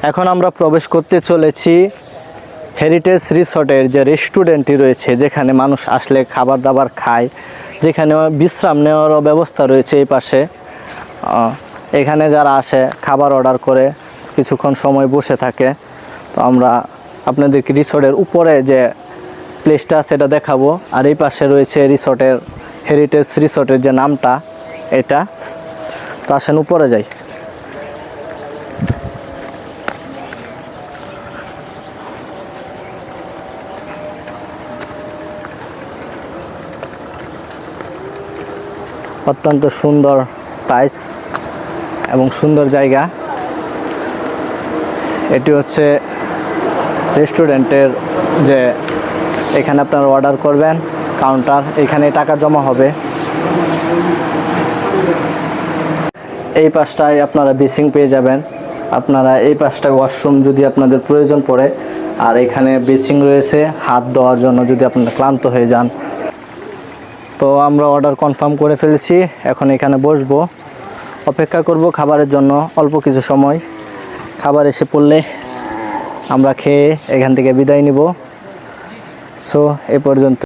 এখন আমরা প্রবেশ করতে চলেছি হেরিটেজ রিসর্টের যে রেস্টুরেন্টটি রয়েছে, যেখানে মানুষ আসলে খাবার দাবার খায়, যেখানে বিশ্রাম নেওয়ারও ব্যবস্থা রয়েছে এই পাশে। এখানে যারা আসে খাবার অর্ডার করে কিছুক্ষণ সময় বসে থাকে। তো আমরা আপনাদেরকে রিসর্টের উপরে যে প্লেসটা সেটা দেখাবো। আর এই পাশে রয়েছে রিসর্টের হেরিটেজ রিসর্টের যে নামটা, এটা। তো আসেন উপরে যাই। অত্যন্ত সুন্দর টাইলস এবং সুন্দর জায়গা। এটি হচ্ছে রেস্টুরেন্টের যে এখানে আপনারা অর্ডার করবেন, কাউন্টার, এখানে টাকা জমা হবে। এই পাশটায় আপনারা বেসিং পেয়ে যাবেন। আপনারা এই পাশটায় ওয়াশরুম যদি আপনাদের প্রয়োজন পড়ে, আর এখানে বেসিং রয়েছে হাত ধোয়ার জন্য যদি আপনারা ক্লান্ত হয়ে যান। তো আমরা অর্ডার কনফার্ম করে ফেলেছি, এখন এখানে বসবো, অপেক্ষা করব খাবারের জন্য অল্প কিছু সময়। খাবার এসে পড়লে আমরা খেয়ে এখান থেকে বিদায় নিব। সো এ পর্যন্ত।